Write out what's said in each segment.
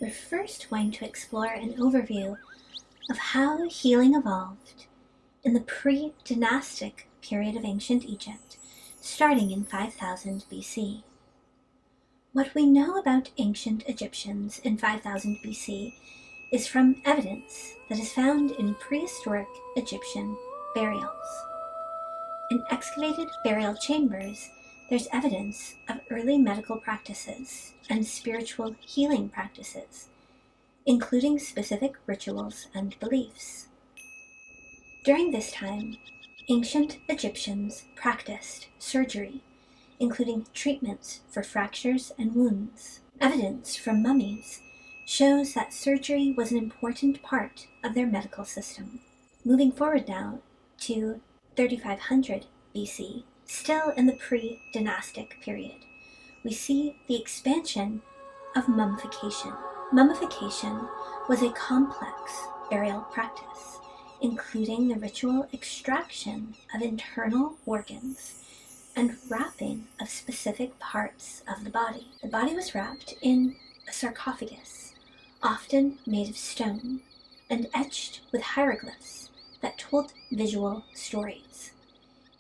we're first going to explore an overview of how healing evolved in the pre-dynastic period of ancient Egypt, starting in 5000 BC. What we know about ancient Egyptians in 5000 BC is from evidence that is found in prehistoric Egyptian burials. In excavated burial chambers, there's evidence of early medical practices and spiritual healing practices, including specific rituals and beliefs. During this time, ancient Egyptians practiced surgery, including treatments for fractures and wounds. Evidence from mummies shows that surgery was an important part of their medical system. Moving forward now to 3500 BC, still in the pre-dynastic period, we see the expansion of mummification. Mummification was a complex burial practice, including the ritual extraction of internal organs and wrapping of specific parts of the body. The body was wrapped in a sarcophagus, often made of stone, and etched with hieroglyphs that told visual stories.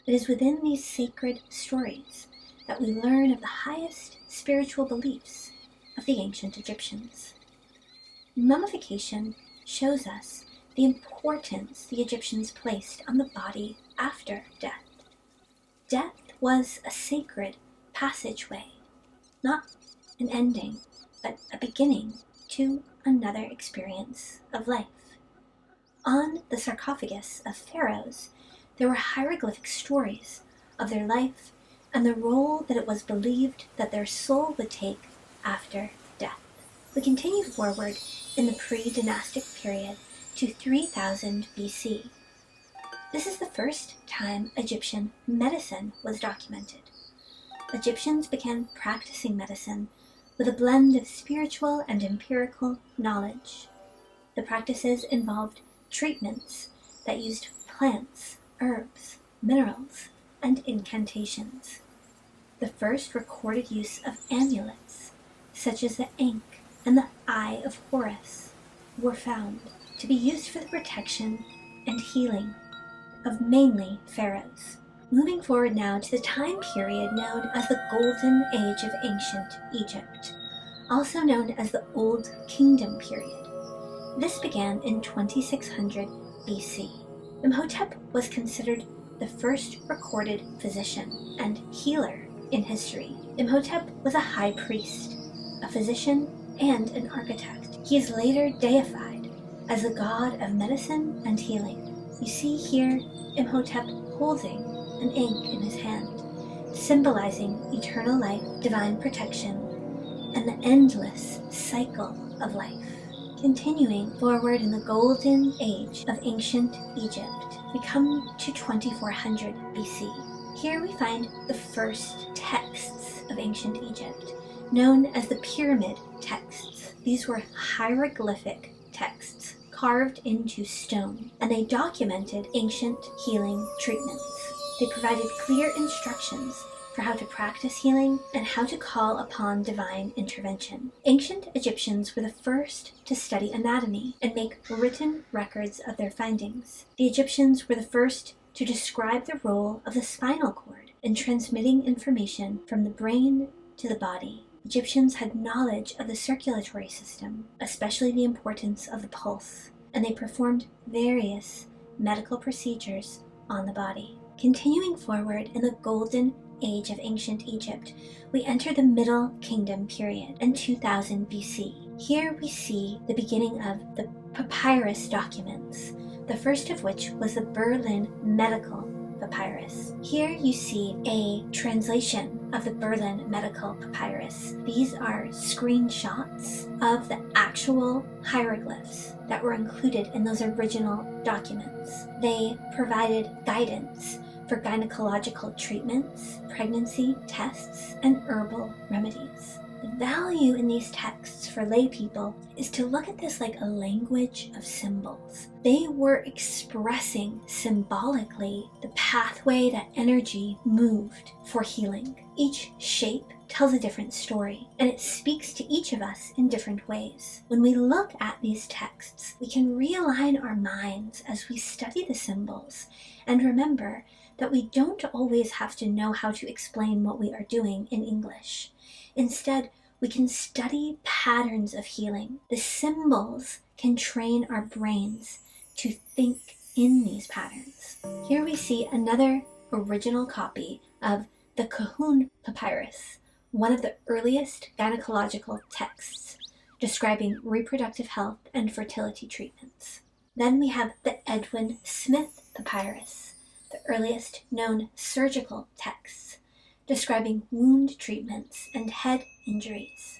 It is within these sacred stories that we learn of the highest spiritual beliefs of the ancient Egyptians. Mummification shows us the importance the Egyptians placed on the body after death. Death was a sacred passageway, not an ending, but a beginning to another experience of life. On the sarcophagus of pharaohs, there were hieroglyphic stories of their life and the role that it was believed that their soul would take after death. We continue forward in the pre-dynastic period to 3000 BC. This is the first time Egyptian medicine was documented. Egyptians began practicing medicine with a blend of spiritual and empirical knowledge. The practices involved treatments that used plants, herbs, minerals, and incantations. The first recorded use of amulets, such as the Ankh and the Eye of Horus, were found to be used for the protection and healing of mainly pharaohs. Moving forward now to the time period known as the Golden Age of Ancient Egypt, also known as the Old Kingdom period. This began in 2600 BC. Imhotep was considered the first recorded physician and healer in history. Imhotep was a high priest, a physician, and an architect. He is later deified as the god of medicine and healing. You see here Imhotep holding an ink in his hand, symbolizing eternal life, divine protection, and the endless cycle of life. Continuing forward in the Golden Age of Ancient Egypt, we come to 2400 BC. Here we find the first texts of ancient Egypt, known as the pyramid texts. These were hieroglyphic texts carved into stone, and they documented ancient healing treatments. They provided clear instructions for how to practice healing and how to call upon divine intervention. Ancient Egyptians were the first to study anatomy and make written records of their findings. The Egyptians were the first to describe the role of the spinal cord in transmitting information from the brain to the body. Egyptians had knowledge of the circulatory system, especially the importance of the pulse, and they performed various medical procedures on the body. Continuing forward in the Golden Age of Ancient Egypt, we enter the Middle Kingdom period in 2000 BC. Here we see the beginning of the papyrus documents, the first of which was the Berlin Medical Papyrus. Here you see a translation of the Berlin Medical Papyrus. These are screenshots of the actual hieroglyphs that were included in those original documents. They provided guidance for gynecological treatments, pregnancy tests, and herbal remedies. The value in these texts for lay people is to look at this like a language of symbols. They were expressing symbolically the pathway that energy moved for healing. Each shape tells a different story, and it speaks to each of us in different ways. When we look at these texts, we can realign our minds as we study the symbols and remember that we don't always have to know how to explain what we are doing in English. Instead, we can study patterns of healing. The symbols can train our brains to think in these patterns. Here we see another original copy of the Kahun Papyrus, one of the earliest gynecological texts describing reproductive health and fertility treatments. Then we have the Edwin Smith Papyrus, the earliest known surgical texts describing wound treatments and head injuries.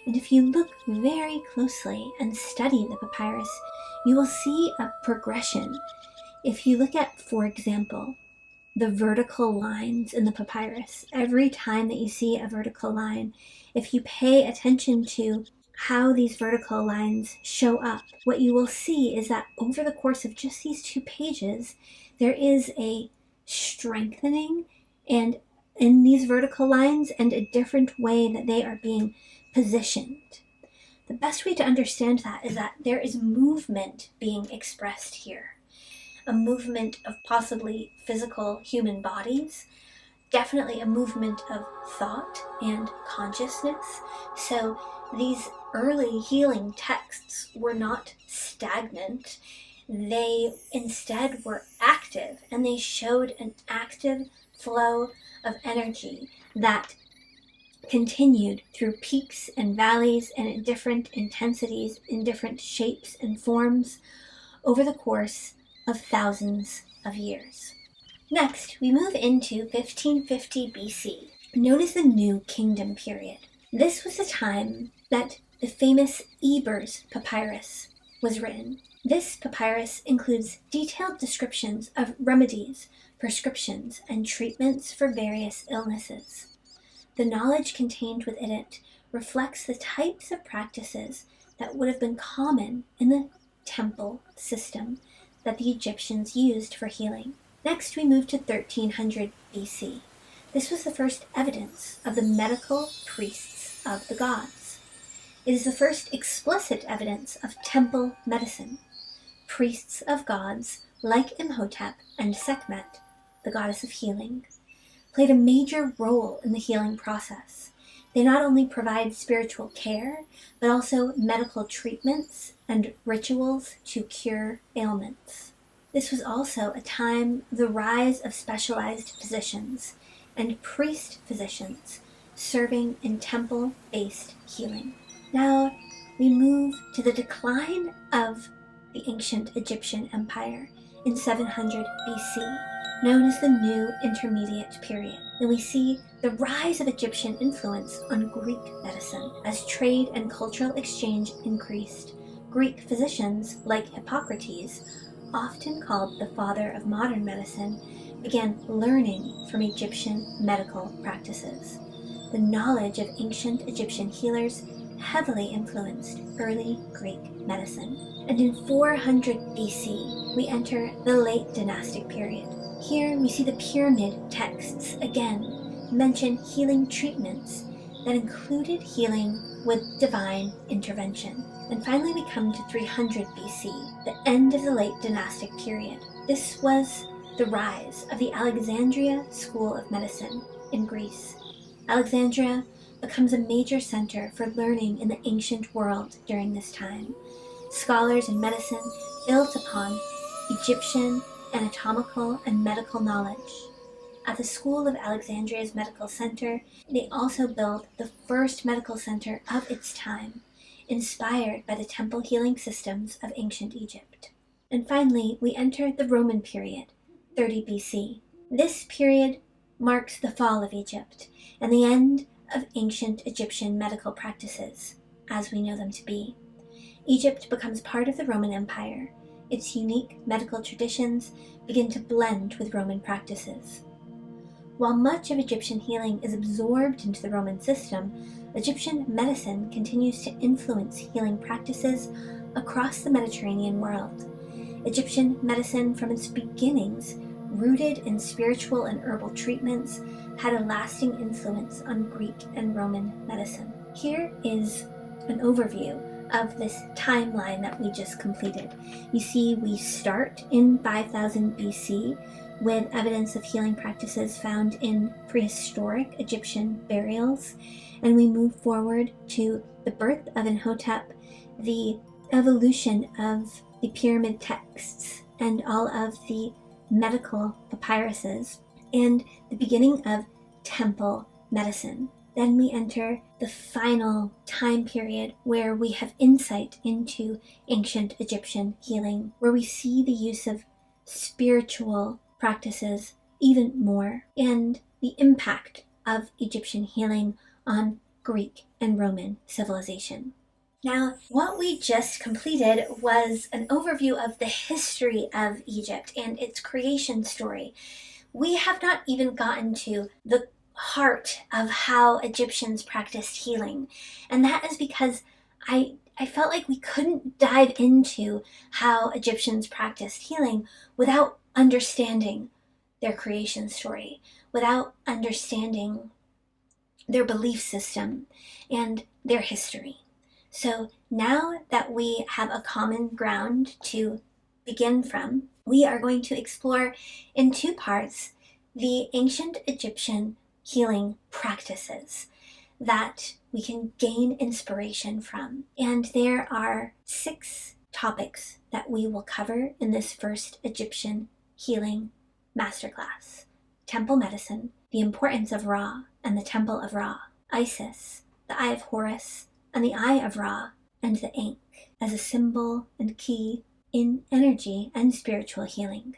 And if you look very closely and study the papyrus, you will see a progression. If you look at, for example, the vertical lines in the papyrus, every time that you see a vertical line, if you pay attention to how these vertical lines show up, what you will see is that over the course of just these 2 pages, there is a strengthening and in these vertical lines and a different way that they are being positioned. The best way to understand that is that there is movement being expressed here. A movement of possibly physical human bodies, definitely a movement of thought and consciousness. So these early healing texts were not stagnant. They instead were active, and they showed an active flow of energy that continued through peaks and valleys and at different intensities in different shapes and forms over the course of thousands of years. Next, we move into 1550 BC, known as the New Kingdom period. This was the time that the famous Ebers Papyrus was written. This papyrus includes detailed descriptions of remedies, prescriptions, and treatments for various illnesses. The knowledge contained within it reflects the types of practices that would have been common in the temple system that the Egyptians used for healing. Next, we move to 1300 BC. This was the first evidence of the medical priests of the gods. It is the first explicit evidence of temple medicine. Priests of gods like Imhotep and Sekhmet, the goddess of healing, played a major role in the healing process. They not only provide spiritual care, but also medical treatments and rituals to cure ailments. This was also a time of the rise of specialized physicians and priest physicians serving in temple-based healing. Now we move to the decline of the ancient Egyptian Empire in 700 BC, known as the New Intermediate Period. And we see the rise of Egyptian influence on Greek medicine. As trade and cultural exchange increased, Greek physicians, like Hippocrates, often called the father of modern medicine, began learning from Egyptian medical practices. The knowledge of ancient Egyptian healers heavily influenced early Greek medicine. And in 400 BC, we enter the late dynastic period. Here we see the pyramid texts again mention healing treatments that included healing with divine intervention. And finally we come to 300 BC, the end of the late dynastic period. This was the rise of the Alexandria School of Medicine in Greece. Alexandria becomes a major center for learning in the ancient world during this time. Scholars in medicine built upon Egyptian anatomical and medical knowledge. At the School of Alexandria's Medical Center, they also built the first medical center of its time, inspired by the temple healing systems of ancient Egypt. And finally, we enter the Roman period, 30 BC. This period marks the fall of Egypt and the end of ancient Egyptian medical practices, as we know them to be. Egypt becomes part of the Roman Empire. Its unique medical traditions begin to blend with Roman practices. While much of Egyptian healing is absorbed into the Roman system, Egyptian medicine continues to influence healing practices across the Mediterranean world. Egyptian medicine, from its beginnings, rooted in spiritual and herbal treatments, had a lasting influence on Greek and Roman medicine. Here is an overview of this timeline that we just completed. You see, we start in 5000 BC with evidence of healing practices found in prehistoric Egyptian burials, and we move forward to the birth of Imhotep, the evolution of the pyramid texts and all of the medical papyruses, and the beginning of temple medicine. Then we enter the final time period where we have insight into ancient Egyptian healing, where we see the use of spiritual practices even more, and the impact of Egyptian healing on Greek and Roman civilization. Now, what we just completed was an overview of the history of Egypt and its creation story. We have not even gotten to the heart of how Egyptians practiced healing, and that is because I felt like we couldn't dive into how Egyptians practiced healing without understanding their creation story, without understanding their belief system and their history. So now that we have a common ground to begin from, we are going to explore in two parts the ancient Egyptian healing practices that we can gain inspiration from. And there are 6 topics that we will cover in this first Egyptian healing masterclass: temple medicine, the importance of Ra and the temple of Ra, Isis, the Eye of Horus, and the Eye of Ra, and the Ankh as a symbol and key in energy and spiritual healing.